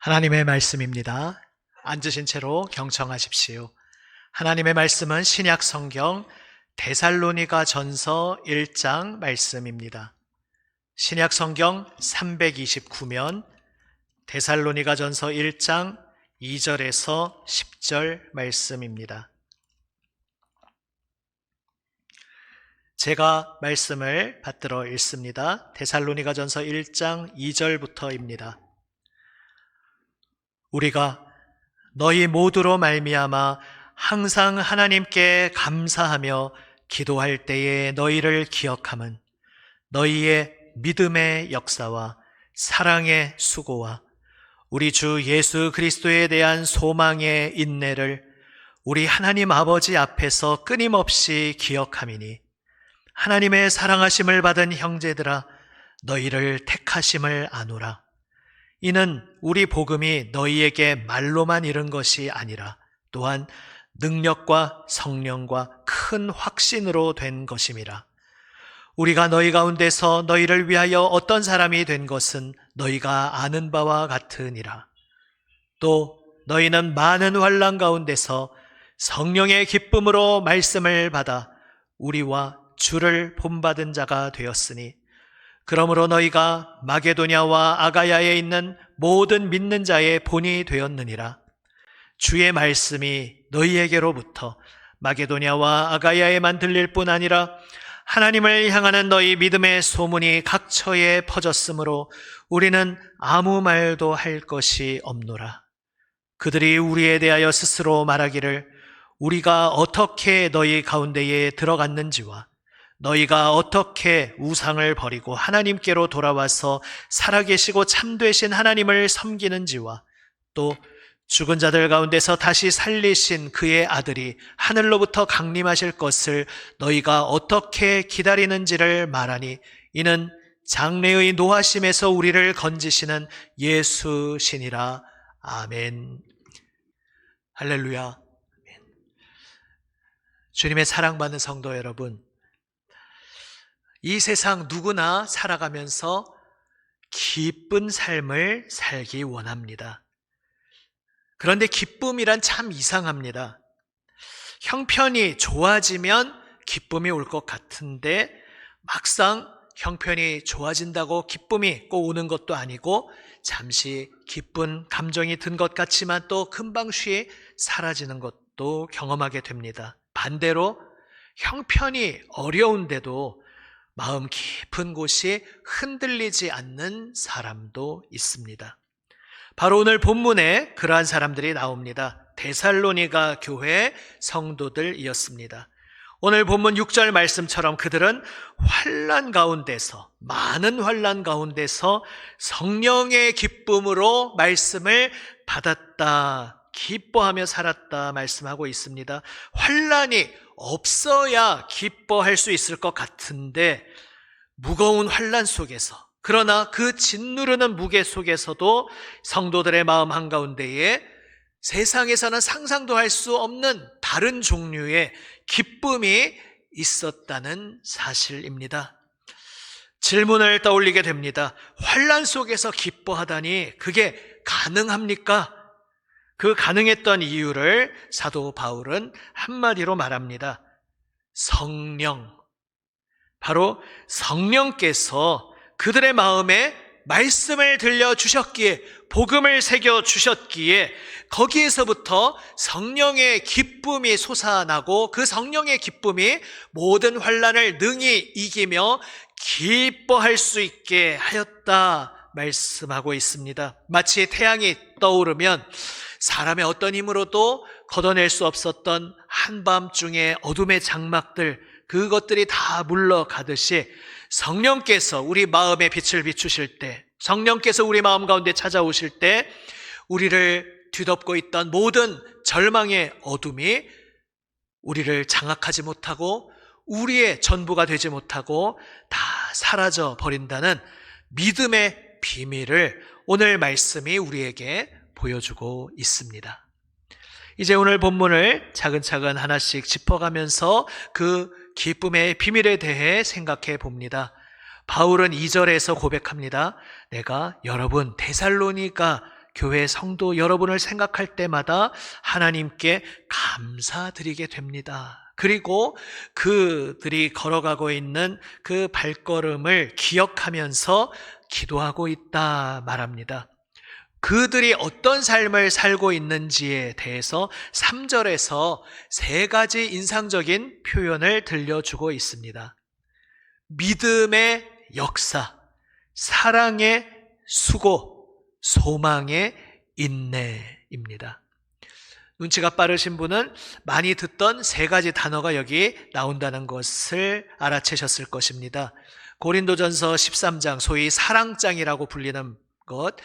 하나님의 말씀입니다. 앉으신 채로 경청하십시오. 하나님의 말씀은 신약 성경 데살로니가 전서 1장 말씀입니다. 신약 성경 329면 데살로니가 전서 1장 2절에서 10절 말씀입니다. 제가 말씀을 받들어 읽습니다. 데살로니가 전서 1장 2절부터입니다. 우리가 너희 모두로 말미암아 항상 하나님께 감사하며 기도할 때에 너희를 기억함은 너희의 믿음의 역사와 사랑의 수고와 우리 주 예수 그리스도에 대한 소망의 인내를 우리 하나님 아버지 앞에서 끊임없이 기억함이니 하나님의 사랑하심을 받은 형제들아 너희를 택하심을 아노라. 이는 우리 복음이 너희에게 말로만 이른 것이 아니라 또한 능력과 성령과 큰 확신으로 된 것임이라. 우리가 너희 가운데서 너희를 위하여 어떤 사람이 된 것은 너희가 아는 바와 같으니라. 또 너희는 많은 환난 가운데서 성령의 기쁨으로 말씀을 받아 우리와 주를 본받은 자가 되었으니 그러므로 너희가 마게도냐와 아가야에 있는 모든 믿는 자의 본이 되었느니라. 주의 말씀이 너희에게로부터 마게도냐와 아가야에만 들릴 뿐 아니라 하나님을 향하는 너희 믿음의 소문이 각처에 퍼졌으므로 우리는 아무 말도 할 것이 없노라. 그들이 우리에 대하여 스스로 말하기를 우리가 어떻게 너희 가운데에 들어갔는지와 너희가 어떻게 우상을 버리고 하나님께로 돌아와서 살아계시고 참되신 하나님을 섬기는지와 또 죽은 자들 가운데서 다시 살리신 그의 아들이 하늘로부터 강림하실 것을 너희가 어떻게 기다리는지를 말하니 이는 장래의 노하심에서 우리를 건지시는 예수시니라. 아멘. 할렐루야. 주님의 사랑받는 성도 여러분, 이 세상 누구나 살아가면서 기쁜 삶을 살기 원합니다. 그런데 기쁨이란 참 이상합니다. 형편이 좋아지면 기쁨이 올 것 같은데 막상 형편이 좋아진다고 기쁨이 꼭 오는 것도 아니고 잠시 기쁜 감정이 든 것 같지만 또 금방 쉬 사라지는 것도 경험하게 됩니다. 반대로 형편이 어려운데도 마음 깊은 곳이 흔들리지 않는 사람도 있습니다. 바로 오늘 본문에 그러한 사람들이 나옵니다. 데살로니가 교회 성도들이었습니다. 오늘 본문 6절 말씀처럼 그들은 환난 가운데서, 많은 환난 가운데서 성령의 기쁨으로 말씀을 받았다, 기뻐하며 살았다 말씀하고 있습니다. 환난이 없어야 기뻐할 수 있을 것 같은데 무거운 환난 속에서, 그러나 그 짓누르는 무게 속에서도 성도들의 마음 한가운데에 세상에서는 상상도 할 수 없는 다른 종류의 기쁨이 있었다는 사실입니다. 질문을 떠올리게 됩니다. 환난 속에서 기뻐하다니 그게 가능합니까? 그 가능했던 이유를 사도 바울은 한마디로 말합니다. 성령. 바로 성령께서 그들의 마음에 말씀을 들려주셨기에, 복음을 새겨주셨기에 거기에서부터 성령의 기쁨이 솟아나고 그 성령의 기쁨이 모든 환난을 능히 이기며 기뻐할 수 있게 하였다 말씀하고 있습니다. 마치 태양이 떠오르면 사람의 어떤 힘으로도 걷어낼 수 없었던 한밤중의 어둠의 장막들, 그것들이 다 물러가듯이 성령께서 우리 마음에 빛을 비추실 때, 성령께서 우리 마음 가운데 찾아오실 때 우리를 뒤덮고 있던 모든 절망의 어둠이 우리를 장악하지 못하고 우리의 전부가 되지 못하고 다 사라져 버린다는 믿음의 비밀을 오늘 말씀이 우리에게 보여주고 있습니다. 이제 오늘 본문을 차근차근 하나씩 짚어가면서 그 기쁨의 비밀에 대해 생각해 봅니다. 바울은 2절에서 고백합니다. 내가 여러분 데살로니가 교회 성도 여러분을 생각할 때마다 하나님께 감사드리게 됩니다. 그리고 그들이 걸어가고 있는 그 발걸음을 기억하면서 기도하고 있다 말합니다. 그들이 어떤 삶을 살고 있는지에 대해서 3절에서 3가지 인상적인 표현을 들려주고 있습니다. 믿음의 역사, 사랑의 수고, 소망의 인내입니다. 눈치가 빠르신 분은 많이 듣던 3가지 단어가 여기 나온다는 것을 알아채셨을 것입니다. 고린도전서 13장, 소위 사랑장이라고 불리는 것,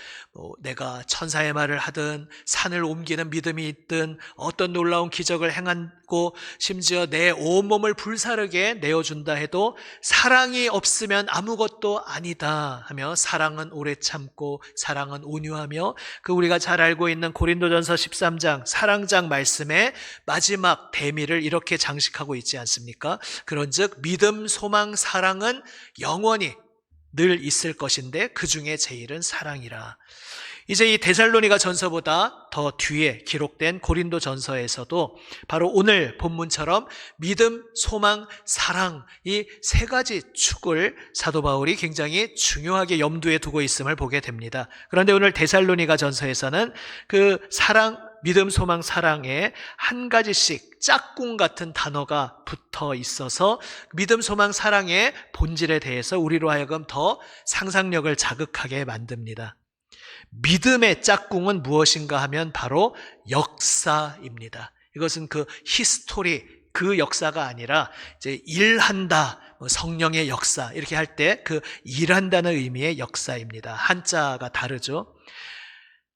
내가 천사의 말을 하든 산을 옮기는 믿음이 있든 어떤 놀라운 기적을 행하고 심지어 내 온몸을 불사르게 내어준다 해도 사랑이 없으면 아무것도 아니다 하며 사랑은 오래 참고 사랑은 온유하며 그 우리가 잘 알고 있는 고린도전서 13장 사랑장 말씀의 마지막 대미를 이렇게 장식하고 있지 않습니까? 그런즉 믿음, 소망, 사랑은 영원히 늘 있을 것인데 그 중에 제일은 사랑이라. 이제 이 데살로니가 전서보다 더 뒤에 기록된 고린도 전서에서도 바로 오늘 본문처럼 믿음, 소망, 사랑 이 3가지 축을 사도 바울이 굉장히 중요하게 염두에 두고 있음을 보게 됩니다. 그런데 오늘 데살로니가 전서에서는 그 사랑, 믿음, 소망, 사랑에 한 가지씩 짝꿍 같은 단어가 붙어 있어서 믿음, 소망, 사랑의 본질에 대해서 우리로 하여금 더 상상력을 자극하게 만듭니다. 믿음의 짝꿍은 무엇인가 하면 바로 역사입니다. 이것은 그 히스토리, 그 역사가 아니라 이제 일한다, 성령의 역사 이렇게 할 때 그 일한다는 의미의 역사입니다. 한자가 다르죠.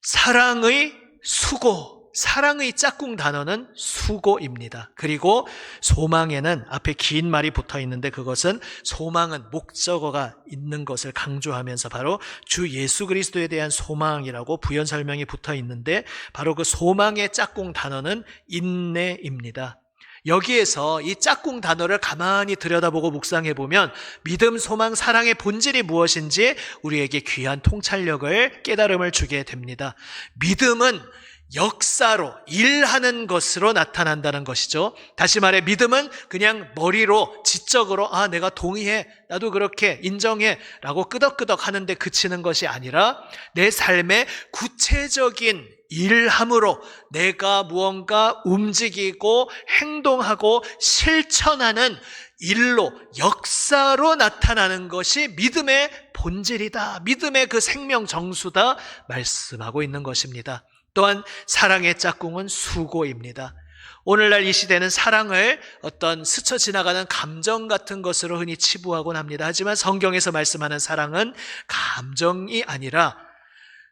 사랑의 수고, 사랑의 짝꿍 단어는 수고입니다. 그리고 소망에는 앞에 긴 말이 붙어 있는데 그것은 소망은 목적어가 있는 것을 강조하면서 바로 주 예수 그리스도에 대한 소망이라고 부연 설명이 붙어 있는데 바로 그 소망의 짝꿍 단어는 인내입니다. 여기에서 이 짝꿍 단어를 가만히 들여다보고 묵상해 보면 믿음, 소망, 사랑의 본질이 무엇인지 우리에게 귀한 통찰력을, 깨달음을 주게 됩니다. 믿음은 역사로 일하는 것으로 나타난다는 것이죠. 다시 말해 믿음은 그냥 머리로 지적으로 내가 동의해, 나도 그렇게 인정해 라고 끄덕끄덕 하는데 그치는 것이 아니라 내 삶의 구체적인 일함으로 내가 무언가 움직이고 행동하고 실천하는 일로, 역사로 나타나는 것이 믿음의 본질이다, 믿음의 그 생명 정수다 말씀하고 있는 것입니다. 또한 사랑의 짝꿍은 수고입니다. 오늘날 이 시대는 사랑을 어떤 스쳐 지나가는 감정 같은 것으로 흔히 치부하곤 합니다. 하지만 성경에서 말씀하는 사랑은 감정이 아니라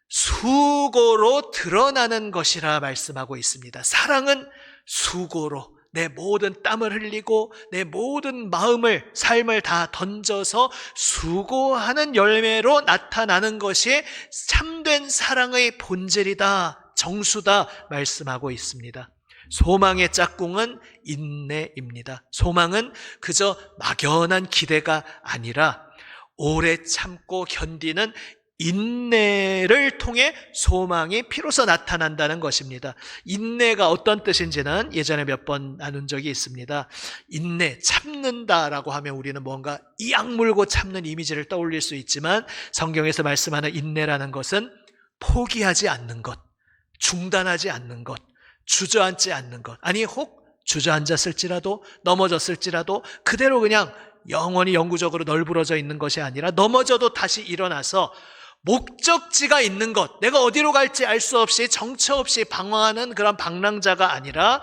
수고로 드러나는 것이라 말씀하고 있습니다. 사랑은 수고로 내 모든 땀을 흘리고 내 모든 마음을, 삶을 다 던져서 수고하는 열매로 나타나는 것이 참된 사랑의 본질이다, 정수다 말씀하고 있습니다. 소망의 짝꿍은 인내입니다. 소망은 그저 막연한 기대가 아니라 오래 참고 견디는 인내를 통해 소망이 비로소 나타난다는 것입니다. 인내가 어떤 뜻인지는 예전에 몇 번 나눈 적이 있습니다. 인내, 참는다라고 하면 우리는 뭔가 이악 물고 참는 이미지를 떠올릴 수 있지만 성경에서 말씀하는 인내라는 것은 포기하지 않는 것, 중단하지 않는 것, 주저앉지 않는 것, 아니 혹 주저앉았을지라도 넘어졌을지라도 그대로 그냥 영원히 영구적으로 널브러져 있는 것이 아니라 넘어져도 다시 일어나서 목적지가 있는 것, 내가 어디로 갈지 알 수 없이 정처 없이 방황하는 그런 방랑자가 아니라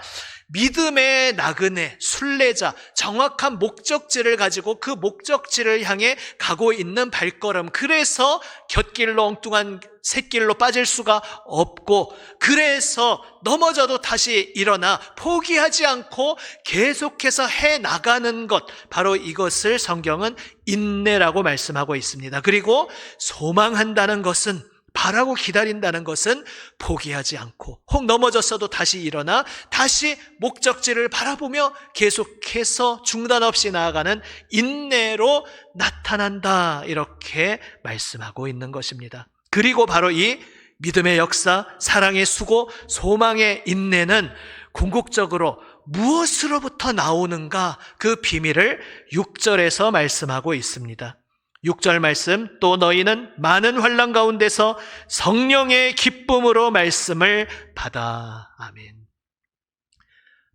믿음의 나그네, 순례자, 정확한 목적지를 가지고 그 목적지를 향해 가고 있는 발걸음. 그래서 곁길로 엉뚱한 샛길로 빠질 수가 없고, 그래서 넘어져도 다시 일어나 포기하지 않고 계속해서 해나가는 것, 바로 이것을 성경은 인내라고 말씀하고 있습니다. 그리고 소망한다는 것은, 바라고 기다린다는 것은 포기하지 않고 혹 넘어졌어도 다시 일어나 다시 목적지를 바라보며 계속해서 중단 없이 나아가는 인내로 나타난다, 이렇게 말씀하고 있는 것입니다. 그리고 바로 이 믿음의 역사, 사랑의 수고, 소망의 인내는 궁극적으로 무엇으로부터 나오는가, 그 비밀을 6절에서 말씀하고 있습니다. 6절 말씀, 또 너희는 많은 환난 가운데서 성령의 기쁨으로 말씀을 받아. 아멘.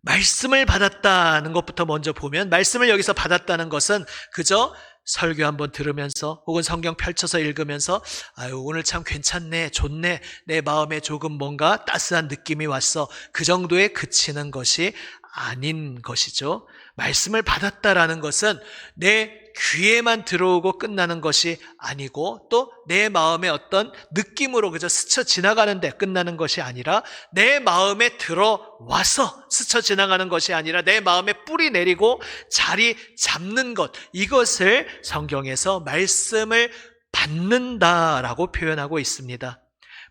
말씀을 받았다는 것부터 먼저 보면, 말씀을 여기서 받았다는 것은 그저 설교 한번 들으면서 혹은 성경 펼쳐서 읽으면서 아유 오늘 참 괜찮네, 좋네, 내 마음에 조금 뭔가 따스한 느낌이 왔어, 그 정도에 그치는 것이 아닌 것이죠. 말씀을 받았다라는 것은 내 귀에만 들어오고 끝나는 것이 아니고, 또 내 마음의 어떤 느낌으로 그저 스쳐 지나가는데 끝나는 것이 아니라, 내 마음에 들어와서 스쳐 지나가는 것이 아니라 내 마음에 뿌리 내리고 자리 잡는 것, 이것을 성경에서 말씀을 받는다라고 표현하고 있습니다.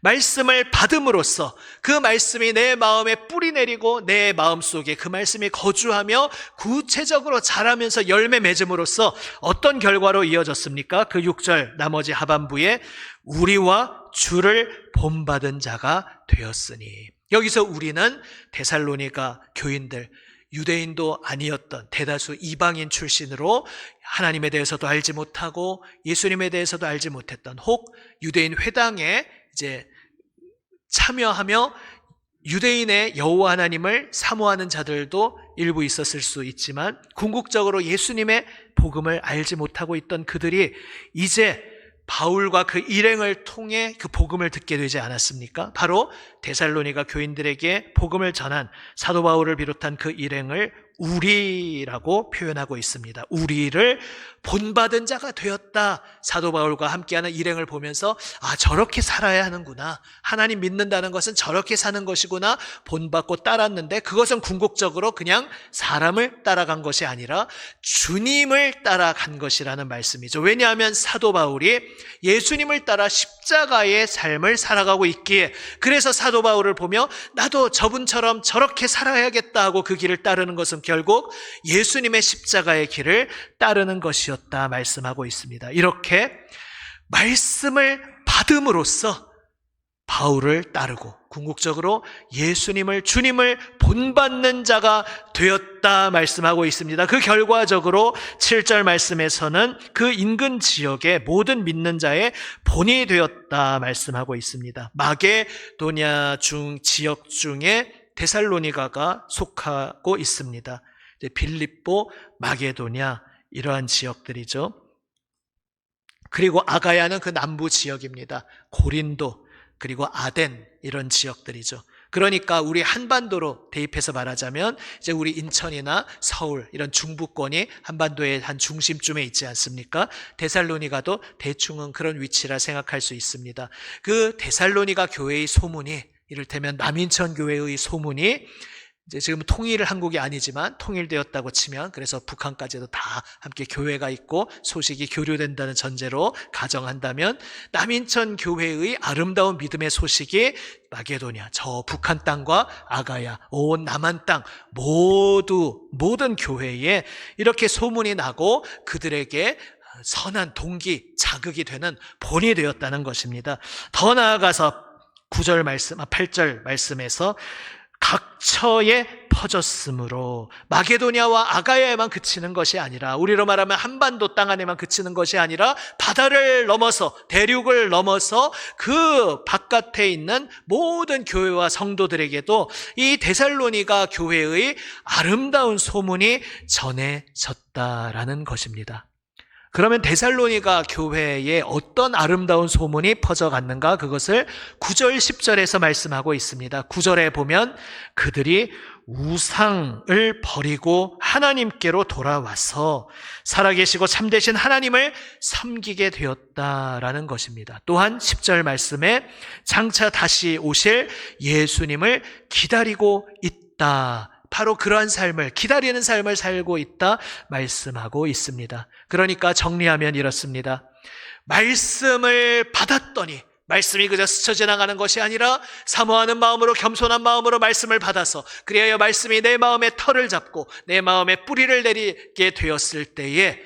말씀을 받음으로써 그 말씀이 내 마음에 뿌리 내리고 내 마음속에 그 말씀이 거주하며 구체적으로 자라면서 열매 맺음으로써 어떤 결과로 이어졌습니까? 그 6절 나머지 하반부에 우리와 주를 본받은 자가 되었으니, 여기서 우리는 데살로니가 교인들, 유대인도 아니었던 대다수 이방인 출신으로 하나님에 대해서도 알지 못하고 예수님에 대해서도 알지 못했던, 혹 유대인 회당에 이제 참여하며 유대인의 여호와 하나님을 사모하는 자들도 일부 있었을 수 있지만, 궁극적으로 예수님의 복음을 알지 못하고 있던 그들이 이제 바울과 그 일행을 통해 그 복음을 듣게 되지 않았습니까? 바로 데살로니가 교인들에게 복음을 전한 사도 바울을 비롯한 그 일행을 우리라고 표현하고 있습니다. 우리를 본받은 자가 되었다. 사도 바울과 함께하는 일행을 보면서 아, 저렇게 살아야 하는구나, 하나님 믿는다는 것은 저렇게 사는 것이구나 본받고 따랐는데, 그것은 궁극적으로 그냥 사람을 따라간 것이 아니라 주님을 따라간 것이라는 말씀이죠. 왜냐하면 사도 바울이 예수님을 따라 십자가의 삶을 살아가고 있기에, 그래서 사도 바울을 보며 나도 저분처럼 저렇게 살아야겠다 하고 그 길을 따르는 것은 결국 예수님의 십자가의 길을 따르는 것이었다 말씀하고 있습니다. 이렇게 말씀을 받음으로써 바울을 따르고 궁극적으로 예수님을, 주님을 본받는 자가 되었다 말씀하고 있습니다. 그 결과적으로 7절 말씀에서는 그 인근 지역의 모든 믿는 자의 본이 되었다 말씀하고 있습니다. 마게도냐 지역 중에 데살로니가가 속하고 있습니다. 빌립보, 마게도냐, 이러한 지역들이죠. 그리고 아가야는 그 남부 지역입니다. 고린도, 그리고 아덴, 이런 지역들이죠. 그러니까 우리 한반도로 대입해서 말하자면 이제 우리 인천이나 서울 이런 중부권이 한반도의 한 중심쯤에 있지 않습니까? 데살로니가도 대충은 그런 위치라 생각할 수 있습니다. 그 데살로니가 교회의 소문이, 이를테면 남인천 교회의 소문이 이제 지금 통일을 한국이 아니지만 통일되었다고 치면, 그래서 북한까지도 다 함께 교회가 있고 소식이 교류된다는 전제로 가정한다면, 남인천 교회의 아름다운 믿음의 소식이 마게도냐, 저 북한 땅과 아가야, 온 남한 땅 모든 교회에 이렇게 소문이 나고 그들에게 선한 동기, 자극이 되는 본이 되었다는 것입니다. 더 나아가서 9절 말씀, 8절 말씀에서 각처에 퍼졌으므로, 마게도냐와 아가야에만 그치는 것이 아니라, 우리로 말하면 한반도 땅 안에만 그치는 것이 아니라 바다를 넘어서, 대륙을 넘어서 그 바깥에 있는 모든 교회와 성도들에게도 이 데살로니가 교회의 아름다운 소문이 전해졌다라는 것입니다. 그러면 데살로니가 교회에 어떤 아름다운 소문이 퍼져갔는가? 그것을 9절 10절에서 말씀하고 있습니다. 9절에 보면 그들이 우상을 버리고 하나님께로 돌아와서 살아계시고 참되신 하나님을 섬기게 되었다라는 것입니다. 또한 10절 말씀에 장차 다시 오실 예수님을 기다리고 있다, 바로 그러한 삶을, 기다리는 삶을 살고 있다 말씀하고 있습니다. 그러니까 정리하면 이렇습니다. 말씀을 받았더니, 말씀이 그저 스쳐 지나가는 것이 아니라 사모하는 마음으로, 겸손한 마음으로 말씀을 받아서, 그리하여 말씀이 내 마음에 털을 잡고 내 마음에 뿌리를 내리게 되었을 때에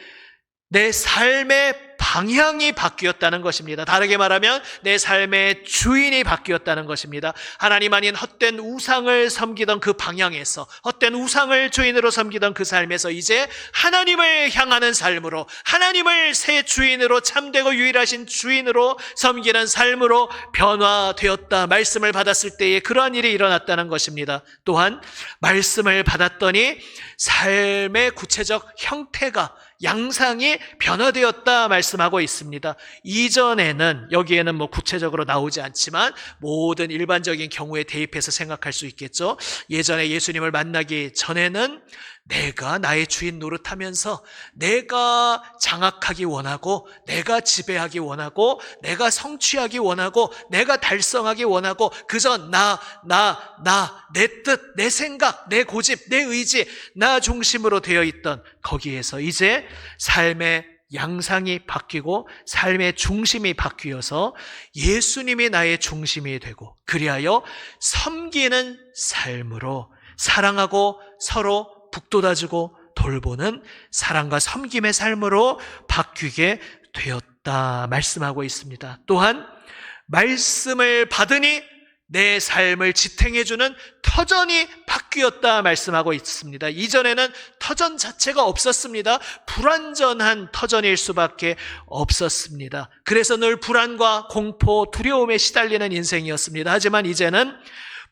내 삶의 방향이 바뀌었다는 것입니다. 다르게 말하면 내 삶의 주인이 바뀌었다는 것입니다. 하나님 아닌 헛된 우상을 섬기던 그 방향에서, 헛된 우상을 주인으로 섬기던 그 삶에서 이제 하나님을 향하는 삶으로, 하나님을 새 주인으로, 참되고 유일하신 주인으로 섬기는 삶으로 변화되었다. 말씀을 받았을 때에 그러한 일이 일어났다는 것입니다. 또한 말씀을 받았더니 삶의 구체적 형태가, 양상이 변화되었다 말씀하고 있습니다. 이전에는, 여기에는 구체적으로 나오지 않지만 모든 일반적인 경우에 대입해서 생각할 수 있겠죠. 예전에 예수님을 만나기 전에는 내가 나의 주인 노릇하면서 내가 장악하기 원하고, 내가 지배하기 원하고, 내가 성취하기 원하고, 내가 달성하기 원하고, 그저 내 뜻, 내 생각, 내 고집, 내 의지, 나 중심으로 되어 있던 거기에서 이제 삶의 양상이 바뀌고 삶의 중심이 바뀌어서 예수님이 나의 중심이 되고, 그리하여 섬기는 삶으로, 사랑하고 서로 북돋아주고 돌보는 사랑과 섬김의 삶으로 바뀌게 되었다 말씀하고 있습니다. 또한 말씀을 받으니 내 삶을 지탱해주는 터전이 바뀌었다 말씀하고 있습니다. 이전에는 터전 자체가 없었습니다. 불완전한 터전일 수밖에 없었습니다. 그래서 늘 불안과 공포, 두려움에 시달리는 인생이었습니다. 하지만 이제는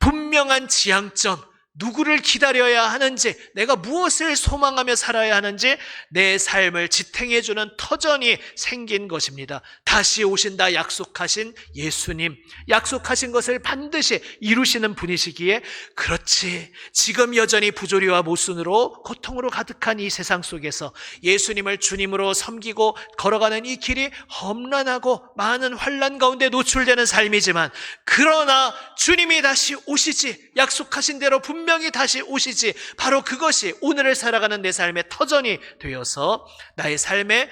분명한 지향점, 누구를 기다려야 하는지, 내가 무엇을 소망하며 살아야 하는지 내 삶을 지탱해주는 터전이 생긴 것입니다. 다시 오신다 약속하신 예수님, 약속하신 것을 반드시 이루시는 분이시기에, 그렇지, 지금 여전히 부조리와 모순으로 고통으로 가득한 이 세상 속에서 예수님을 주님으로 섬기고 걸어가는 이 길이 험난하고 많은 환난 가운데 노출되는 삶이지만, 그러나 주님이 다시 오시지, 약속하신 대로 분명히 다시 오시지, 바로 그것이 오늘을 살아가는 내 삶의 터전이 되어서 나의 삶에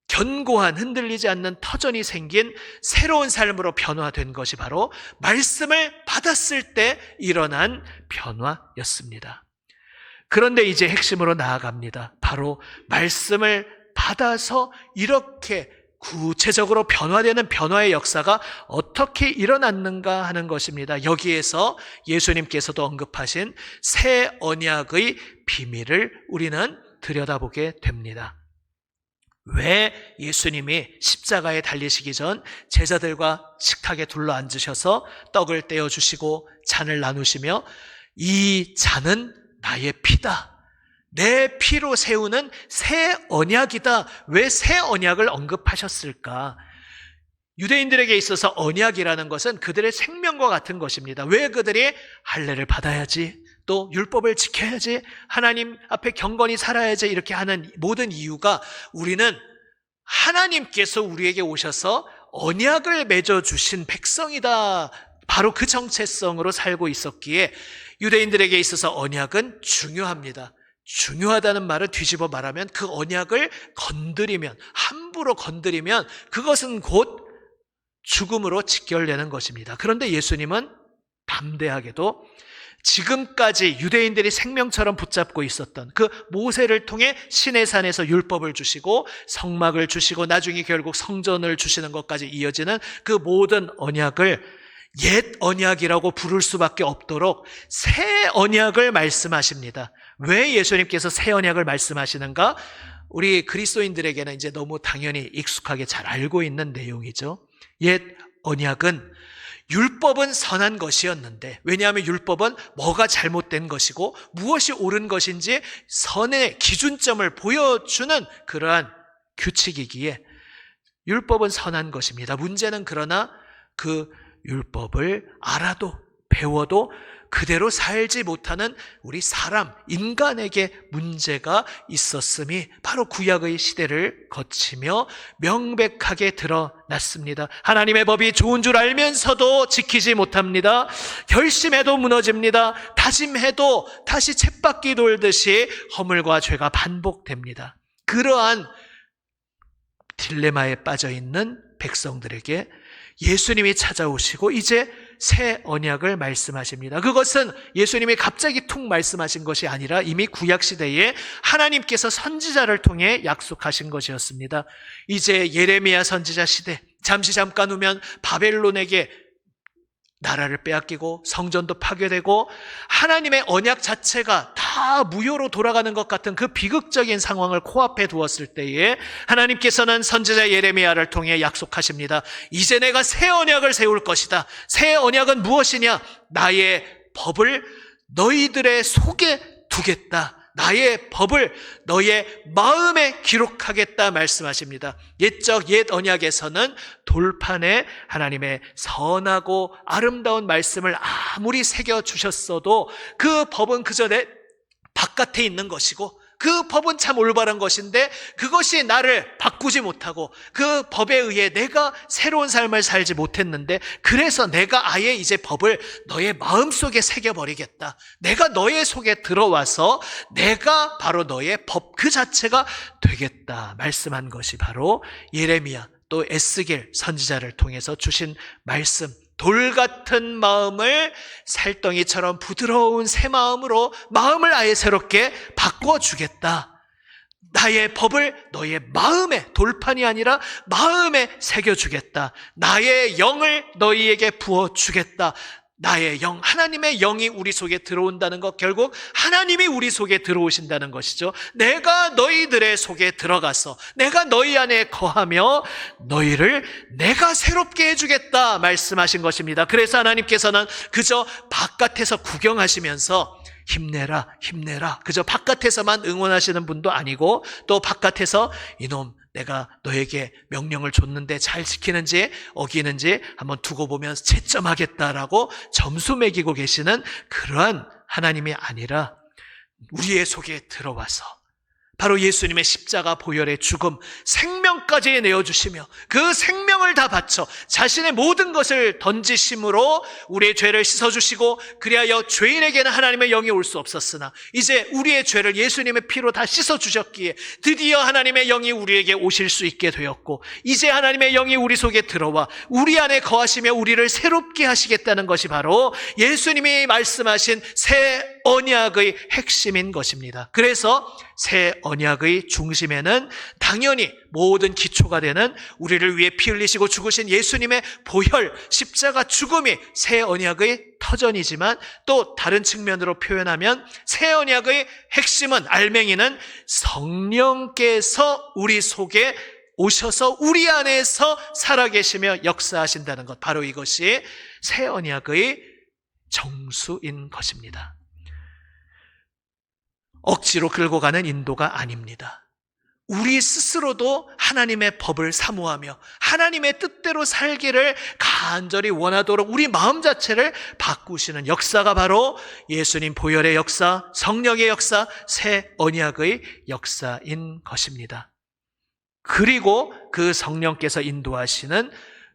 견고한, 흔들리지 않는 터전이 생긴 새로운 삶으로 변화된 것이 바로 말씀을 받았을 때 일어난 변화였습니다. 그런데 이제 핵심으로 나아갑니다. 바로 말씀을 받아서 이렇게 구체적으로 변화되는 변화의 역사가 어떻게 일어났는가 하는 것입니다. 여기에서 예수님께서도 언급하신 새 언약의 비밀을 우리는 들여다보게 됩니다. 왜 예수님이 십자가에 달리시기 전 제자들과 식탁에 둘러앉으셔서 떡을 떼어주시고 잔을 나누시며 이 잔은 나의 피다, 내 피로 세우는 새 언약이다, 왜 새 언약을 언급하셨을까? 유대인들에게 있어서 언약이라는 것은 그들의 생명과 같은 것입니다. 왜 그들이 할례를 받아야지, 또 율법을 지켜야지, 하나님 앞에 경건히 살아야지 이렇게 하는 모든 이유가, 우리는 하나님께서 우리에게 오셔서 언약을 맺어주신 백성이다, 바로 그 정체성으로 살고 있었기에 유대인들에게 있어서 언약은 중요합니다. 중요하다는 말을 뒤집어 말하면 그 언약을 건드리면, 함부로 건드리면 그것은 곧 죽음으로 직결되는 것입니다. 그런데 예수님은 담대하게도 지금까지 유대인들이 생명처럼 붙잡고 있었던 그 모세를 통해 시내산에서 율법을 주시고 성막을 주시고 나중에 결국 성전을 주시는 것까지 이어지는 그 모든 언약을 옛 언약이라고 부를 수밖에 없도록 새 언약을 말씀하십니다. 왜 예수님께서 새 언약을 말씀하시는가? 우리 그리스도인들에게는 이제 너무 당연히 익숙하게 잘 알고 있는 내용이죠. 옛 언약은 율법은 선한 것이었는데, 왜냐하면 율법은 뭐가 잘못된 것이고 무엇이 옳은 것인지 선의 기준점을 보여주는 그러한 규칙이기에 율법은 선한 것입니다. 문제는 그러나 그 율법을 알아도 배워도 그대로 살지 못하는 우리 사람, 인간에게 문제가 있었음이 바로 구약의 시대를 거치며 명백하게 드러났습니다. 하나님의 법이 좋은 줄 알면서도 지키지 못합니다. 결심해도 무너집니다. 다짐해도 다시 쳇바퀴 돌듯이 허물과 죄가 반복됩니다. 그러한 딜레마에 빠져 있는 백성들에게 예수님이 찾아오시고 이제 새 언약을 말씀하십니다. 그것은 예수님이 갑자기 툭 말씀하신 것이 아니라 이미 구약시대에 하나님께서 선지자를 통해 약속하신 것이었습니다. 이제 예레미야 선지자 시대, 잠깐 후면 바벨론에게 나라를 빼앗기고 성전도 파괴되고 하나님의 언약 자체가 다 무효로 돌아가는 것 같은 그 비극적인 상황을 코앞에 두었을 때에 하나님께서는 선지자 예레미야를 통해 약속하십니다. 이제 내가 새 언약을 세울 것이다. 새 언약은 무엇이냐? 나의 법을 너희들의 속에 두겠다. 나의 법을 너의 마음에 기록하겠다 말씀하십니다. 옛 언약에서는 돌판에 하나님의 선하고 아름다운 말씀을 아무리 새겨주셨어도 그 법은 그저 내 바깥에 있는 것이고 그 법은 참 올바른 것인데 그것이 나를 바꾸지 못하고 그 법에 의해 내가 새로운 삶을 살지 못했는데 그래서 내가 아예 이제 법을 너의 마음속에 새겨버리겠다. 내가 너의 속에 들어와서 내가 바로 너의 법 그 자체가 되겠다 말씀한 것이 바로 예레미야 또 에스겔 선지자를 통해서 주신 말씀, 돌 같은 마음을 살덩이처럼 부드러운 새 마음으로 마음을 아예 새롭게 바꿔주겠다. 나의 법을 너의 마음에, 돌판이 아니라 마음에 새겨주겠다. 나의 영을 너희에게 부어주겠다. 나의 영, 하나님의 영이 우리 속에 들어온다는 것, 결국 하나님이 우리 속에 들어오신다는 것이죠. 내가 너희들의 속에 들어가서 내가 너희 안에 거하며 너희를 내가 새롭게 해주겠다 말씀하신 것입니다. 그래서 하나님께서는 그저 바깥에서 구경하시면서 힘내라 힘내라 그저 바깥에서만 응원하시는 분도 아니고 또 바깥에서 이놈 내가 너에게 명령을 줬는데 잘 지키는지 어기는지 한번 두고 보면 채점하겠다라고 점수 매기고 계시는 그러한 하나님이 아니라 우리의 속에 들어와서 바로 예수님의 십자가 보혈의 죽음, 생명까지 내어주시며 그 생명을 다 바쳐 자신의 모든 것을 던지심으로 우리의 죄를 씻어주시고 그리하여 죄인에게는 하나님의 영이 올 수 없었으나 이제 우리의 죄를 예수님의 피로 다 씻어주셨기에 드디어 하나님의 영이 우리에게 오실 수 있게 되었고 이제 하나님의 영이 우리 속에 들어와 우리 안에 거하시며 우리를 새롭게 하시겠다는 것이 바로 예수님이 말씀하신 새 언약의 핵심인 것입니다. 그래서 새 언약의 중심에는 당연히 모든 기초가 되는 우리를 위해 피 흘리시고 죽으신 예수님의 보혈, 십자가 죽음이 새 언약의 터전이지만 또 다른 측면으로 표현하면 새 언약의 핵심은 알맹이는 성령께서 우리 속에 오셔서 우리 안에서 살아계시며 역사하신다는 것, 바로 이것이 새 언약의 정수인 것입니다. 억지로 끌고 가는 인도가 아닙니다. 우리 스스로도 하나님의 법을 사모하며 하나님의 뜻대로 살기를 간절히 원하도록 우리 마음 자체를 바꾸시는 역사가 바로 예수님 보혈의 역사, 성령의 역사, 새 언약의 역사인 것입니다. 그리고 그 성령께서 인도하시는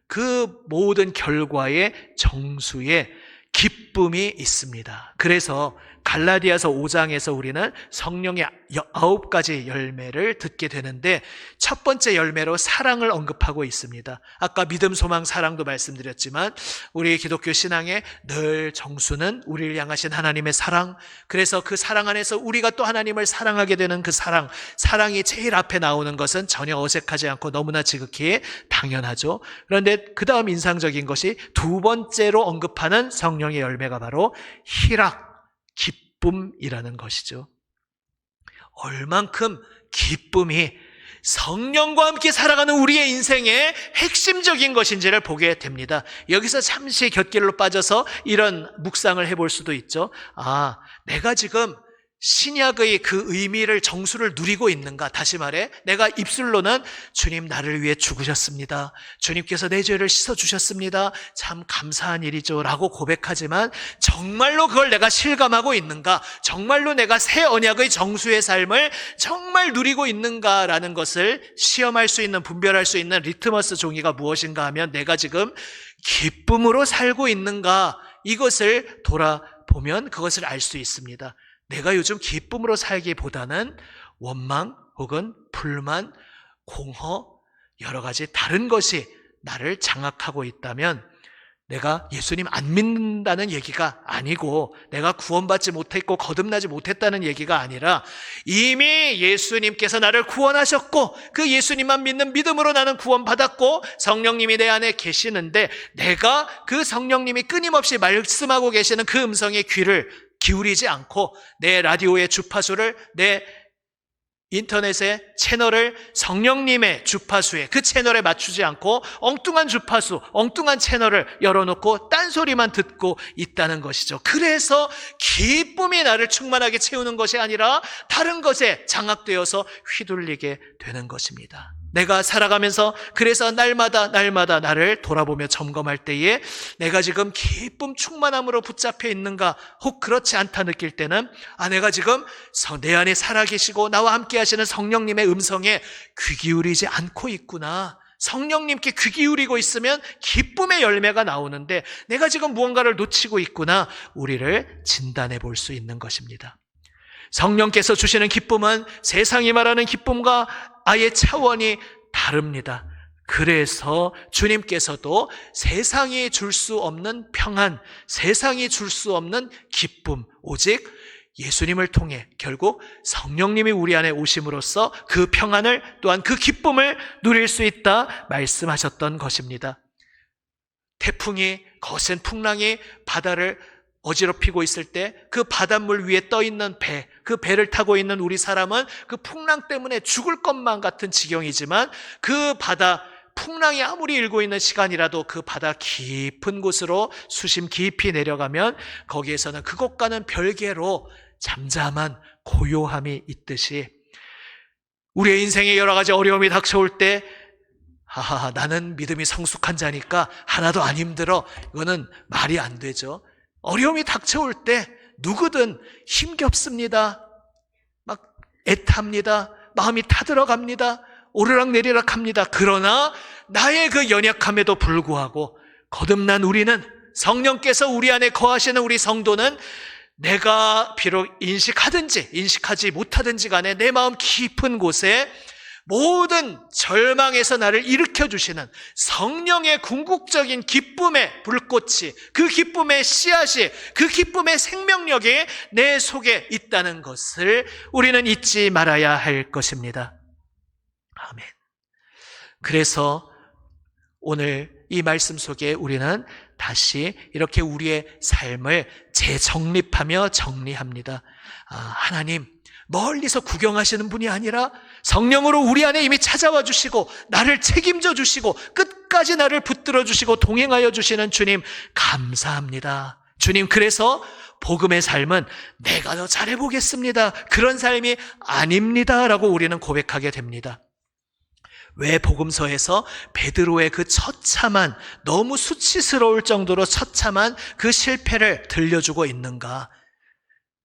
그 모든 결과의 정수에 기쁨이 있습니다. 그래서 갈라디아서 5장에서 우리는 성령의 9가지 열매를 듣게 되는데 첫 번째 열매로 사랑을 언급하고 있습니다. 아까 믿음, 소망, 사랑도 말씀드렸지만 우리 기독교 신앙의 늘 정수는 우리를 향하신 하나님의 사랑, 그래서 그 사랑 안에서 우리가 또 하나님을 사랑하게 되는 그 사랑이 제일 앞에 나오는 것은 전혀 어색하지 않고 너무나 지극히 당연하죠. 그런데 그 다음 인상적인 것이 두 번째로 언급하는 성령의 열매가 바로 희락, 기쁨이라는 것이죠. 얼만큼 기쁨이 성령과 함께 살아가는 우리의 인생의 핵심적인 것인지를 보게 됩니다. 여기서 잠시 곁길로 빠져서 이런 묵상을 해볼 수도 있죠. 내가 지금 신약의 그 의미를, 정수를 누리고 있는가? 다시 말해, 내가 입술로는 주님 나를 위해 죽으셨습니다. 주님께서 내 죄를 씻어주셨습니다. 참 감사한 일이죠. 라고 고백하지만 정말로 그걸 내가 실감하고 있는가? 정말로 내가 새 언약의 정수의 삶을 정말 누리고 있는가라는 것을 시험할 수 있는, 분별할 수 있는 리트머스 종이가 무엇인가 하면 내가 지금 기쁨으로 살고 있는가? 이것을 돌아보면 그것을 알 수 있습니다. 내가 요즘 기쁨으로 살기보다는 원망 혹은 불만, 공허, 여러 가지 다른 것이 나를 장악하고 있다면 내가 예수님 안 믿는다는 얘기가 아니고 내가 구원받지 못했고 거듭나지 못했다는 얘기가 아니라 이미 예수님께서 나를 구원하셨고 그 예수님만 믿는 믿음으로 나는 구원받았고 성령님이 내 안에 계시는데 내가 그 성령님이 끊임없이 말씀하고 계시는 그 음성에 귀를 기울이지 않고 내 라디오의 주파수를 내 인터넷의 채널을 성령님의 주파수에 그 채널에 맞추지 않고 엉뚱한 주파수, 엉뚱한 채널을 열어놓고 딴소리만 듣고 있다는 것이죠. 그래서 기쁨이 나를 충만하게 채우는 것이 아니라 다른 것에 장악되어서 휘둘리게 되는 것입니다. 내가 살아가면서 그래서 날마다 나를 돌아보며 점검할 때에 내가 지금 기쁨 충만함으로 붙잡혀 있는가 혹 그렇지 않다 느낄 때는 내가 지금 내 안에 살아계시고 나와 함께 하시는 성령님의 음성에 귀 기울이지 않고 있구나. 성령님께 귀 기울이고 있으면 기쁨의 열매가 나오는데 내가 지금 무언가를 놓치고 있구나. 우리를 진단해 볼 수 있는 것입니다. 성령께서 주시는 기쁨은 세상이 말하는 기쁨과 아예 차원이 다릅니다. 그래서 주님께서도 세상이 줄 수 없는 평안, 세상이 줄 수 없는 기쁨, 오직 예수님을 통해 결국 성령님이 우리 안에 오심으로써 그 평안을 또한 그 기쁨을 누릴 수 있다 말씀하셨던 것입니다. 태풍이 거센 풍랑이 바다를 어지럽히고 있을 때 그 바닷물 위에 떠 있는 배, 그 배를 타고 있는 우리 사람은 그 풍랑 때문에 죽을 것만 같은 지경이지만 그 바다 풍랑이 아무리 일고 있는 시간이라도 그 바다 깊은 곳으로 수심 깊이 내려가면 거기에서는 그것과는 별개로 잠잠한 고요함이 있듯이 우리의 인생에 여러 가지 어려움이 닥쳐올 때 나는 믿음이 성숙한 자니까 하나도 안 힘들어. 이거는 말이 안 되죠. 어려움이 닥쳐올 때 누구든 힘겹습니다. 막 애탑니다. 마음이 타들어갑니다. 오르락내리락 합니다. 그러나 나의 그 연약함에도 불구하고 거듭난 우리는 성령께서 우리 안에 거하시는 우리 성도는 내가 비록 인식하든지 인식하지 못하든지 간에 내 마음 깊은 곳에 모든 절망에서 나를 일으켜주시는 성령의 궁극적인 기쁨의 불꽃이, 그 기쁨의 씨앗이, 그 기쁨의 생명력이 내 속에 있다는 것을 우리는 잊지 말아야 할 것입니다. 아멘. 그래서 오늘 이 말씀 속에 우리는 다시 이렇게 우리의 삶을 재정립하며 정리합니다. 하나님, 멀리서 구경하시는 분이 아니라 성령으로 우리 안에 이미 찾아와 주시고 나를 책임져 주시고 끝까지 나를 붙들어 주시고 동행하여 주시는 주님 감사합니다. 주님, 그래서 복음의 삶은 내가 더 잘해보겠습니다, 그런 삶이 아닙니다 라고 우리는 고백하게 됩니다. 왜 복음서에서 베드로의 그 처참한, 너무 수치스러울 정도로 처참한 그 실패를 들려주고 있는가?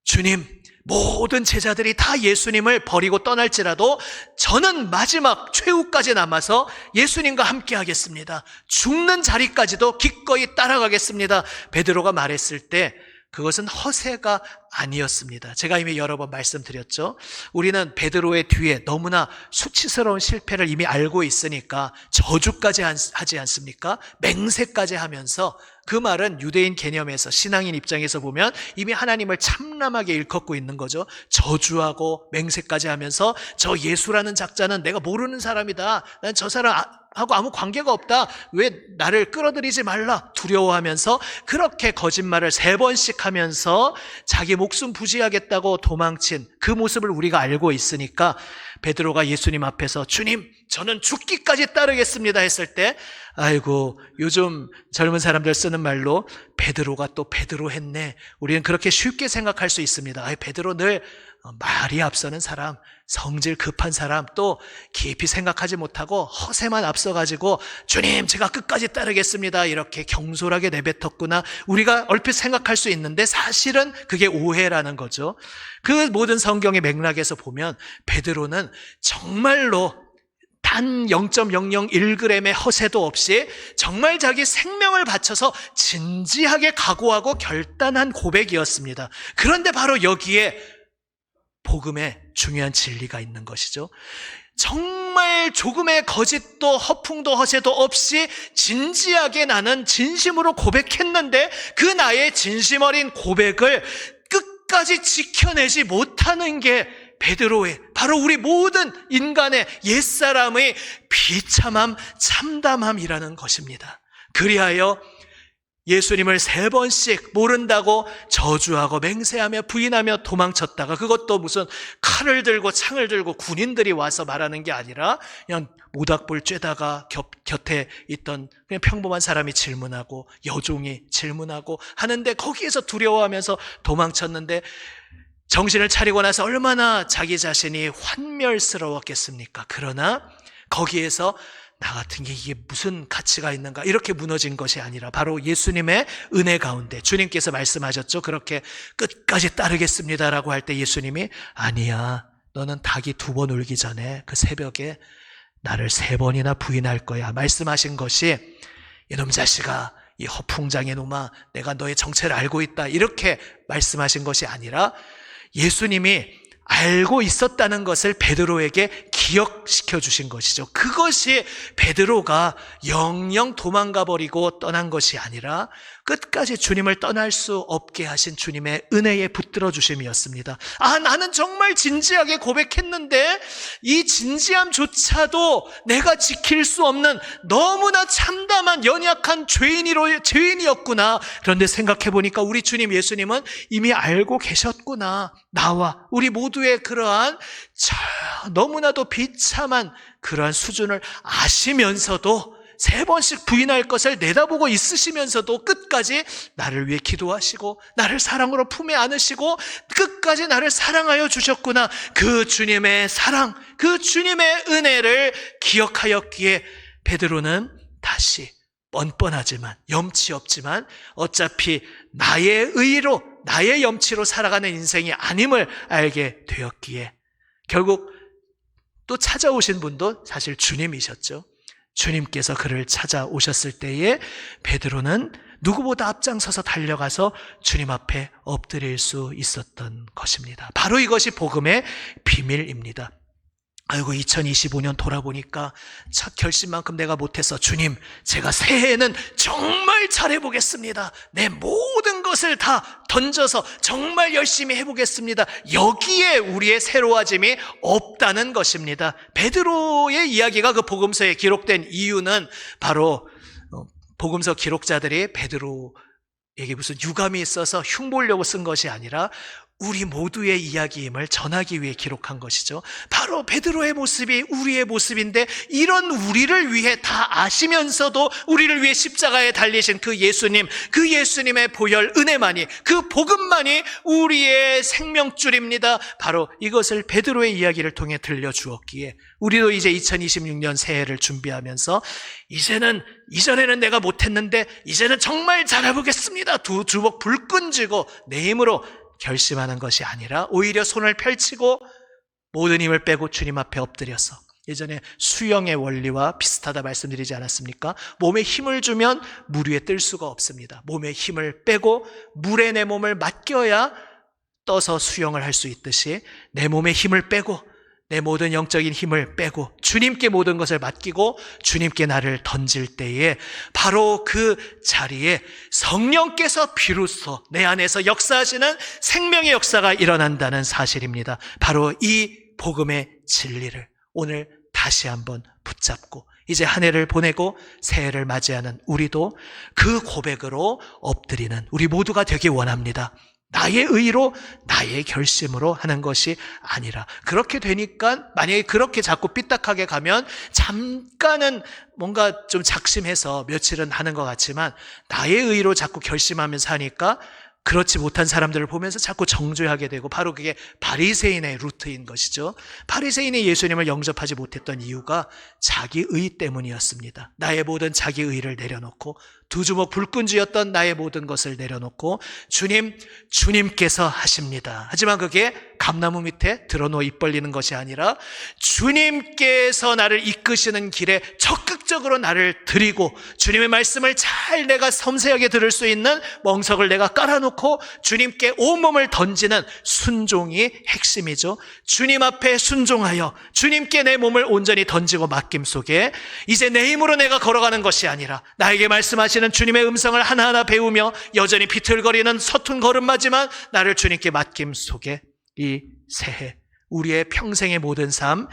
주님, 모든 제자들이 다 예수님을 버리고 떠날지라도 저는 마지막 최후까지 남아서 예수님과 함께 하겠습니다. 죽는 자리까지도 기꺼이 따라가겠습니다. 베드로가 말했을 때 그것은 허세가 아니었습니다. 제가 이미 여러 번 말씀드렸죠. 우리는 베드로의 뒤에 너무나 수치스러운 실패를 이미 알고 있으니까 저주까지 하지 않습니까? 맹세까지 하면서, 그 말은 유대인 개념에서, 신앙인 입장에서 보면 이미 하나님을 참람하게 일컫고 있는 거죠. 저주하고 맹세까지 하면서 저 예수라는 작자는 내가 모르는 사람이다, 난 저 사람하고 아무 관계가 없다, 왜 나를 끌어들이지 말라 두려워하면서 그렇게 거짓말을 3번씩 하면서 자기 목숨 부지하겠다고 도망친 그 모습을 우리가 알고 있으니까 베드로가 예수님 앞에서 주님, 저는 죽기까지 따르겠습니다 했을 때, 아이고, 요즘 젊은 사람들 쓰는 말로 베드로가 또 베드로 했네, 우리는 그렇게 쉽게 생각할 수 있습니다. 베드로 늘 말이 앞서는 사람, 성질 급한 사람, 또 깊이 생각하지 못하고 허세만 앞서가지고 주님, 제가 끝까지 따르겠습니다 이렇게 경솔하게 내뱉었구나, 우리가 얼핏 생각할 수 있는데 사실은 그게 오해라는 거죠. 그 모든 성경의 맥락에서 보면 베드로는 정말로 단 0.001g의 허세도 없이 정말 자기 생명을 바쳐서 진지하게 각오하고 결단한 고백이었습니다. 그런데 바로 여기에 복음의 중요한 진리가 있는 것이죠. 정말 조금의 거짓도 허풍도 허세도 없이 진지하게 나는 진심으로 고백했는데 그 나의 진심 어린 고백을 끝까지 지켜내지 못하는 게 베드로의, 바로 우리 모든 인간의 옛사람의 비참함, 참담함이라는 것입니다. 그리하여 예수님을 3번씩 모른다고 저주하고 맹세하며 부인하며 도망쳤다가, 그것도 무슨 칼을 들고 창을 들고 군인들이 와서 말하는 게 아니라 그냥 모닥불 쬐다가 곁에 있던 그냥 평범한 사람이 질문하고 여종이 질문하고 하는데, 거기에서 두려워하면서 도망쳤는데 정신을 차리고 나서 얼마나 자기 자신이 환멸스러웠겠습니까? 그러나 거기에서 나 같은 게 이게 무슨 가치가 있는가, 이렇게 무너진 것이 아니라 바로 예수님의 은혜 가운데 주님께서 말씀하셨죠. 그렇게 끝까지 따르겠습니다라고 할 때 예수님이 아니야, 너는 닭이 2번 울기 전에 그 새벽에 나를 3번이나 부인할 거야 말씀하신 것이, 이놈 자식아, 이 허풍장의 놈아, 내가 너의 정체를 알고 있다, 이렇게 말씀하신 것이 아니라 예수님이 알고 있었다는 것을 베드로에게 기억시켜 주신 것이죠. 그것이 베드로가 영영 도망가 버리고 떠난 것이 아니라 끝까지 주님을 떠날 수 없게 하신 주님의 은혜에 붙들어 주심이었습니다. 나는 정말 진지하게 고백했는데 이 진지함조차도 내가 지킬 수 없는 너무나 참담한 연약한 죄인이었구나. 그런데 생각해 보니까 우리 주님 예수님은 이미 알고 계셨구나. 나와 우리 모두의 그러한 너무나도 비참한 그러한 수준을 아시면서도 3번씩 부인할 것을 내다보고 있으시면서도 끝까지 나를 위해 기도하시고 나를 사랑으로 품에 안으시고 끝까지 나를 사랑하여 주셨구나. 그 주님의 사랑, 그 주님의 은혜를 기억하였기에 베드로는 다시 뻔뻔하지만 염치 없지만 어차피 나의 의로, 나의 염치로 살아가는 인생이 아님을 알게 되었기에 결국 또 찾아오신 분도 사실 주님이셨죠. 주님께서 그를 찾아오셨을 때에 베드로는 누구보다 앞장서서 달려가서 주님 앞에 엎드릴 수 있었던 것입니다. 바로 이것이 복음의 비밀입니다. 아이고, 2025년 돌아보니까 첫 결심만큼 내가 못해서 주님, 제가 새해에는 정말 잘해보겠습니다. 내 모든 것을 다 던져서 정말 열심히 해보겠습니다. 여기에 우리의 새로워짐이 없다는 것입니다. 베드로의 이야기가 그 복음서에 기록된 이유는 바로 복음서 기록자들이 베드로에게 무슨 유감이 있어서 흉보려고 쓴 것이 아니라 우리 모두의 이야기임을 전하기 위해 기록한 것이죠. 바로 베드로의 모습이 우리의 모습인데 이런 우리를 위해 다 아시면서도 우리를 위해 십자가에 달리신 그 예수님, 그 예수님의 보혈 은혜만이, 그 복음만이 우리의 생명줄입니다. 바로 이것을 베드로의 이야기를 통해 들려주었기에 우리도 이제 2026년 새해를 준비하면서 이전에는 내가 못했는데 이제는 정말 잘해보겠습니다. 두 주먹 불끈 쥐고 내 힘으로 결심하는 것이 아니라 오히려 손을 펼치고 모든 힘을 빼고 주님 앞에 엎드려서, 예전에 수영의 원리와 비슷하다 말씀드리지 않았습니까? 몸에 힘을 주면 물 위에 뜰 수가 없습니다. 몸에 힘을 빼고 물에 내 몸을 맡겨야 떠서 수영을 할 수 있듯이 내 몸에 힘을 빼고 내 모든 영적인 힘을 빼고 주님께 모든 것을 맡기고 주님께 나를 던질 때에 바로 그 자리에 성령께서 비로소 내 안에서 역사하시는 생명의 역사가 일어난다는 사실입니다. 바로 이 복음의 진리를 오늘 다시 한번 붙잡고 이제 한 해를 보내고 새해를 맞이하는 우리도 그 고백으로 엎드리는 우리 모두가 되기 원합니다. 나의 의로, 나의 결심으로 하는 것이 아니라, 그렇게 되니까 만약에 그렇게 자꾸 삐딱하게 가면 잠깐은 뭔가 좀 작심해서 며칠은 하는 것 같지만 나의 의로 자꾸 결심하면서 하니까 그렇지 못한 사람들을 보면서 자꾸 정죄하게 되고, 바로 그게 바리새인의 루트인 것이죠. 바리새인이 예수님을 영접하지 못했던 이유가 자기 의 때문이었습니다. 나의 모든 자기 의를 내려놓고 두 주먹 불끈 쥐었던 나의 모든 것을 내려놓고 주님께서 하십니다. 하지만 그게 감나무 밑에 드러누워 입 벌리는 것이 아니라 주님께서 나를 이끄시는 길에 적극적으로 나를 드리고 주님의 말씀을 잘 내가 섬세하게 들을 수 있는 멍석을 내가 깔아놓고 주님께 온몸을 던지는 순종이 핵심이죠. 주님 앞에 순종하여 주님께 내 몸을 온전히 던지고 맡김 속에 이제 내 힘으로 내가 걸어가는 것이 아니라 나에게 말씀하시는 주님의 음성을 하나하나 배우며 여전히 비틀거리는 서툰 걸음마지만 나를 주님께 맡김 속에 이 새해 우리의 평생의 모든 삶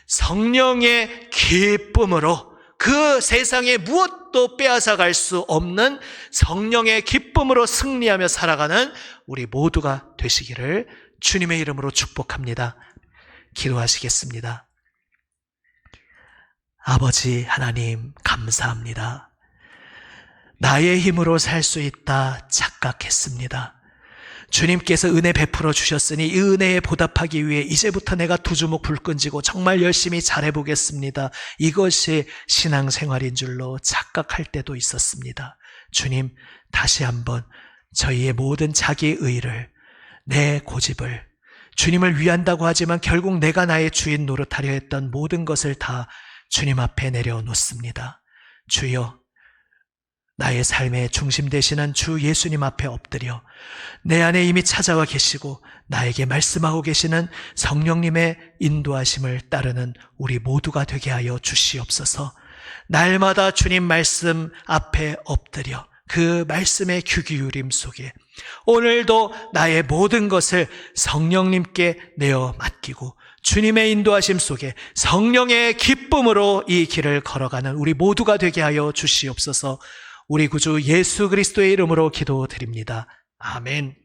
성령의 기쁨으로 그 세상에 무엇도 빼앗아갈 수 없는 성령의 기쁨으로 승리하며 살아가는 우리 모두가 되시기를 주님의 이름으로 축복합니다. 기도하시겠습니다. 아버지 하나님 감사합니다. 나의 힘으로 살 수 있다 착각했습니다. 주님께서 은혜 베풀어 주셨으니 이 은혜에 보답하기 위해 이제부터 내가 두 주먹 불끈 쥐고 정말 열심히 잘해보겠습니다. 이것이 신앙생활인 줄로 착각할 때도 있었습니다. 주님, 다시 한번 저희의 모든 자기의를, 내 고집을, 주님을 위한다고 하지만 결국 내가 나의 주인 노릇하려 했던 모든 것을 다 주님 앞에 내려놓습니다. 주여, 나의 삶의 중심 되시는 주 예수님 앞에 엎드려 내 안에 이미 찾아와 계시고 나에게 말씀하고 계시는 성령님의 인도하심을 따르는 우리 모두가 되게 하여 주시옵소서. 날마다 주님 말씀 앞에 엎드려 그 말씀의 귀 기울임 속에 오늘도 나의 모든 것을 성령님께 내어 맡기고 주님의 인도하심 속에 성령의 기쁨으로 이 길을 걸어가는 우리 모두가 되게 하여 주시옵소서. 우리 구주 예수 그리스도의 이름으로 기도드립니다. 아멘.